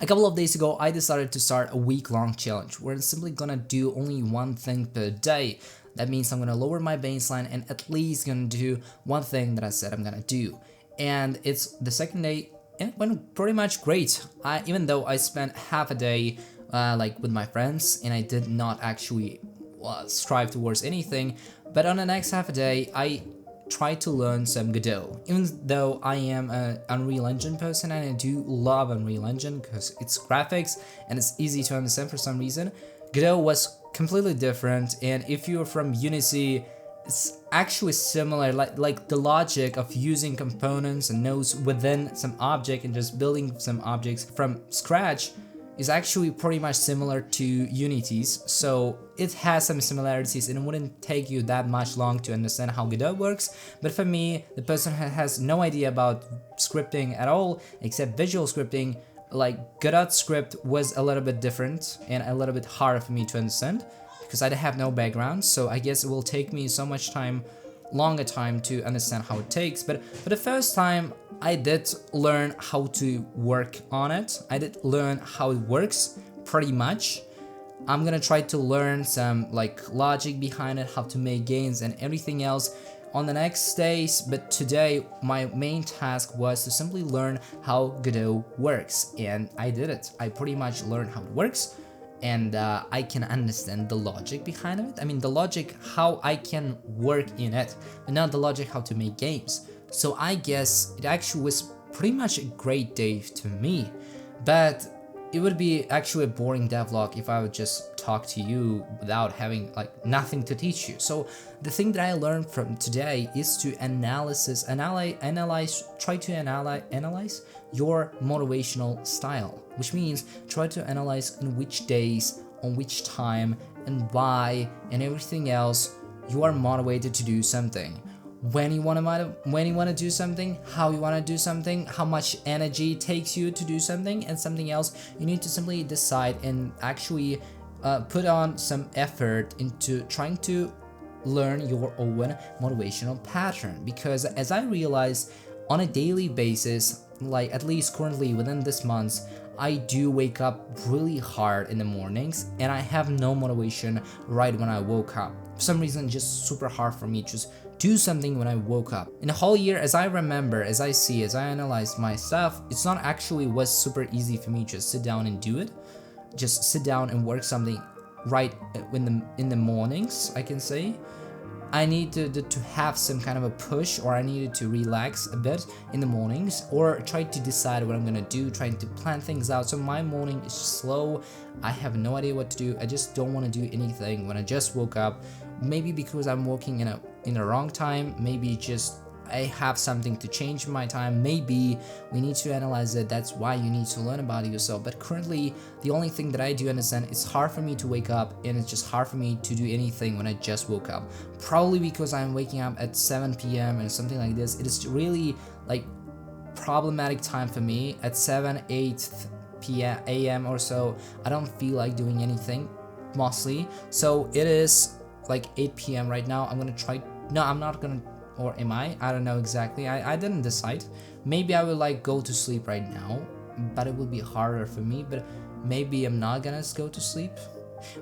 A couple of days ago, I decided to start a week-long challenge where I'm simply gonna do only one thing per day. That means I'm gonna lower my baseline and at least gonna do one thing that I said I'm gonna do. And it's the second day, and it went pretty much great. Even though I spent half a day like with my friends and I did not actually strive towards anything, but on the next half a day, I try to learn some Godot. Even though I am an Unreal Engine person and I do love Unreal Engine because it's graphics and it's easy to understand for some reason, Godot was completely different. And if you're from Unity, it's actually similar, like the logic of using components and nodes within some object and just building some objects from scratch is actually pretty much similar to Unity's, so it has some similarities and it wouldn't take you that much long to understand how Godot works. But for me, the person who has no idea about scripting at all except visual scripting, like Godot script was a little bit different and a little bit harder for me to understand because I have no background, so I guess it will take me so much time, longer time to understand how it takes. But for the first time, I did learn how to work on it. I did learn how it works pretty much. I'm gonna try to learn some like logic behind it, how to make gains and everything else on the next days. But today my main task was to simply learn how Godot works, and I did it. I pretty much learned how it works, and I can understand the logic behind it. I mean the logic how I can work in it, but not the logic how to make games. So I guess it actually was pretty much a great day to me, but it would be actually a boring devlog if I would just talk to you without having like nothing to teach you. So the thing that I learned from today is to try to analyze your motivational style, which means try to analyze in which days, on which time, and why, and everything else you are motivated to do something. When you want to do something, how you want to do something, how much energy it takes you to do something, and something else, you need to simply decide and actually put on some effort into trying to learn your own motivational pattern. Because as I realized on a daily basis, like at least currently within this month, I do wake up really hard in the mornings and I have no motivation right when I woke up. For some reason, just super hard for me to just do something when I woke up. In the whole year, as I remember, as I see, as I analyze my stuff, it's not actually was super easy for me to just sit down and do it. Just sit down and work something right in the mornings, I can say. I needed to have some kind of a push, or I needed to relax a bit in the mornings, or try to decide what I'm gonna do, trying to plan things out. So my morning is slow. I have no idea what to do. I just don't want to do anything when I just woke up. Maybe because I'm working in a wrong time. Maybe just I have something to change my time. Maybe we need to analyze it. That's why you need to learn about yourself. But currently, the only thing that I do understand, it's hard for me to wake up, and it's just hard for me to do anything when I just woke up. Probably because I'm waking up at 7 p.m. and something like this. It is really like problematic time for me at 7, 8 p.m. a.m. or so. I don't feel like doing anything mostly. So it is like 8 p.m. right now. I'm gonna try. No, I'm not gonna. Or am I? I don't know exactly. I didn't decide. Maybe I will like go to sleep right now, but it will be harder for me. But maybe I'm not gonna go to sleep.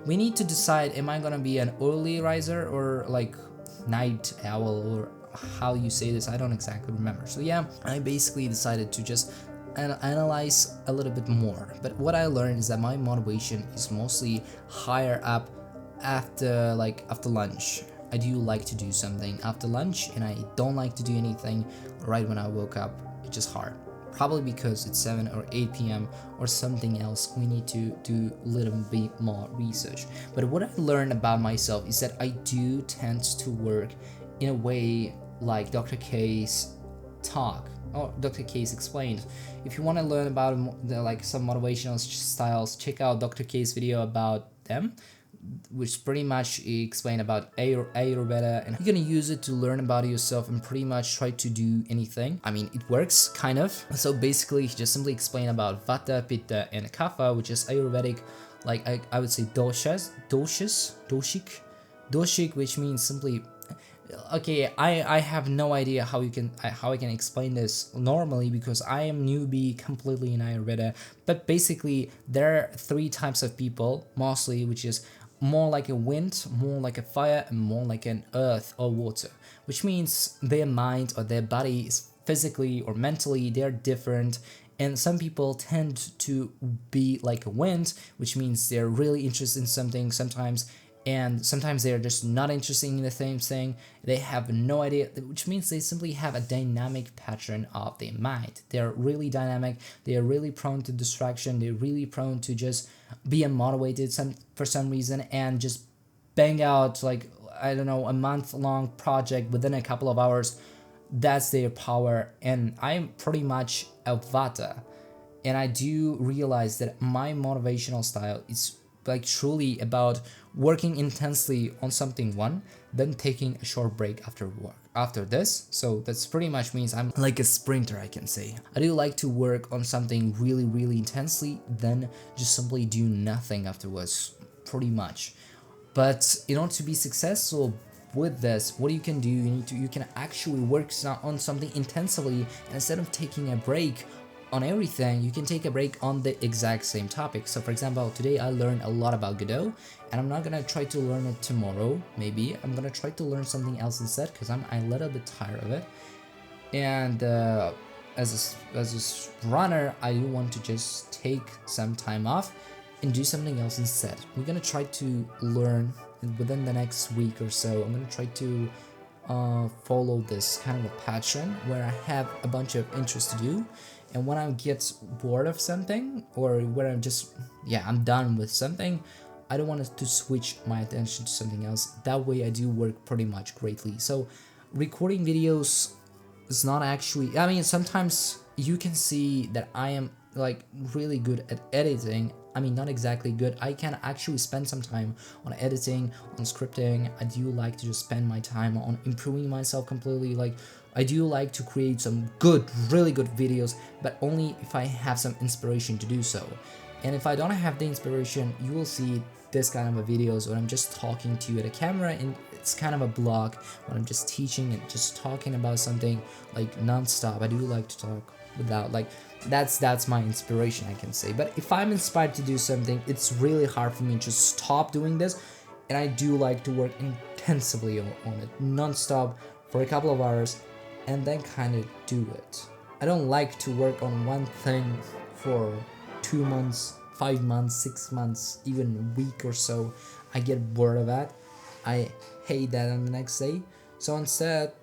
We need to decide, am I gonna be an early riser or like night owl, or how you say this? I don't exactly remember. So yeah, I basically decided to just analyze a little bit more. But what I learned is that my motivation is mostly higher up after lunch. I do like to do something after lunch, and I don't like to do anything right when I woke up. It's just hard. Probably because it's 7 or 8 p.m. or something else. We need to do a little bit more research. But what I learned about myself is that I do tend to work in a way like Dr. K's talk, or Dr. K's explained. If you want to learn about some motivational styles, check out Dr. K's video about them, which pretty much explain about Ayurveda, and you're gonna use it to learn about yourself and pretty much try to do anything. I mean, it works kind of. So basically, just simply explain about Vata, Pitta, and Kapha, which is Ayurvedic, like I would say doshik, which means simply Okay, I have no idea how you can how I can explain this normally because I am newbie completely in Ayurveda. But basically, there are three types of people mostly, which is more like a wind, more like a fire, and more like an earth or water. Which means their mind or their body is physically or mentally they're different. And some people tend to be like a wind, which means they're really interested in something sometimes, and sometimes they're just not interested in the same thing. They have no idea, which means they simply have a dynamic pattern of their mind. They're really dynamic, they are really prone to distraction, they're really prone to just be unmotivated for some reason and just bang out like, I don't know, a month-long project within a couple of hours. That's their power, and I'm pretty much a Vata, and I do realize that my motivational style is like truly about working intensely on something one, then taking a short break after work after this. So that's pretty much means I'm like a sprinter, I can say. I do like to work on something really intensely, then just simply do nothing afterwards, pretty much. But in order to be successful with this, what you can do, you can actually work on something intensively, and instead of taking a break on everything, you can take a break on the exact same topic. So for example, today I learned a lot about Godot, and I'm not gonna try to learn it tomorrow. Maybe I'm gonna try to learn something else instead because I'm a little bit tired of it. And as a runner, I do want to just take some time off and do something else instead. We're gonna try to learn within the next week or so. I'm gonna try to follow this kind of a pattern where I have a bunch of interests to do, and when I get bored of something or where I'm just I'm done with something, I don't want to switch my attention to something else. That way I do work pretty much greatly. So recording videos is not actually, I mean, sometimes you can see that I am like really good at editing. I mean, not exactly good. I can actually spend some time on editing, on scripting. I do like to just spend my time on improving myself completely. Like, I do like to create some good, really good videos, but only if I have some inspiration to do so. And if I don't have the inspiration, you will see this kind of a videos when I'm just talking to you at a camera, and it's kind of a blog when I'm just teaching and just talking about something like non-stop. I do like to talk without like that's my inspiration, I can say. But if I'm inspired to do something, it's really hard for me to stop doing this, and I do like to work intensively on it non-stop for a couple of hours and then kind of do it. I don't like to work on one thing for 2 months, 5 months, 6 months, even a week or so. I get bored of that. I hate that on the next day. So instead,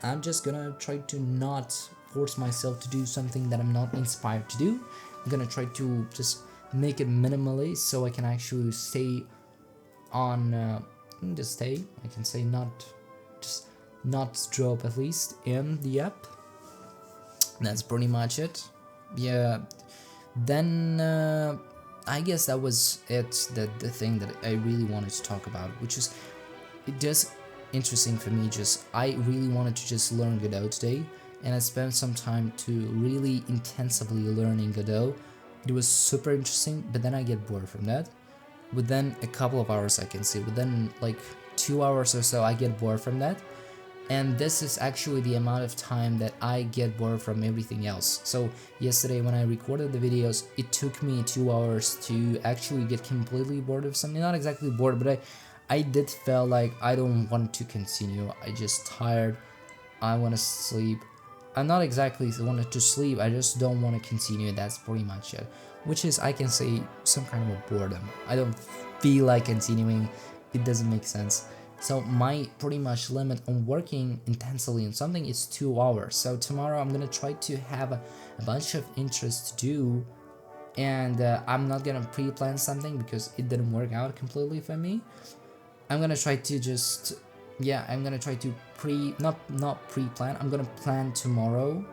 I'm just gonna try to not force myself to do something that I'm not inspired to do. I'm gonna try to just make it minimally so I can actually stay on, just stay, I can say not drop at least in the app. That's pretty much it. Yeah, then I guess that was it, the thing that I really wanted to talk about, which is it does interesting for me. Just I really wanted to just learn Godot today, and I spent some time to really intensively learning Godot. It was super interesting, but then I get bored from that. Within a couple of hours, I can say within like 2 hours or so, I get bored from that. And this is actually the amount of time that I get bored from everything else. So yesterday when I recorded the videos, it took me 2 hours to actually get completely bored of something. Not exactly bored, but I did feel like I don't want to continue. I just tired. I want to sleep. I'm not exactly wanted to sleep. I just don't want to continue. That's pretty much it. Which is, I can say, some kind of a boredom. I don't feel like continuing. It doesn't make sense. So my pretty much limit on working intensely on something is 2 hours. So tomorrow I'm gonna try to have a bunch of interests to do, and I'm not gonna pre-plan something because it didn't work out completely for me. I'm gonna try to just I'm gonna try to not pre-plan. I'm gonna plan tomorrow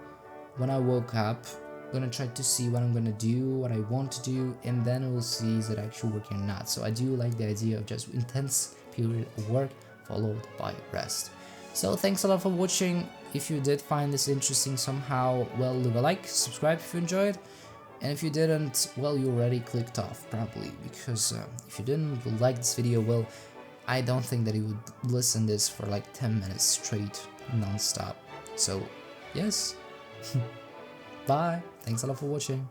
when I woke up. I'm gonna try to see what I'm gonna do, what I want to do, and then we'll see is it actually working or not. So I do like the idea of just intense period of work followed by rest. So thanks a lot for watching. If you did find this interesting somehow, well, leave a like, subscribe if you enjoyed, and if you didn't, well, you already clicked off probably, because if you didn't like this video, well, I don't think that he would listen this for like 10 minutes straight, non-stop. So yes, bye. Thanks a lot for watching.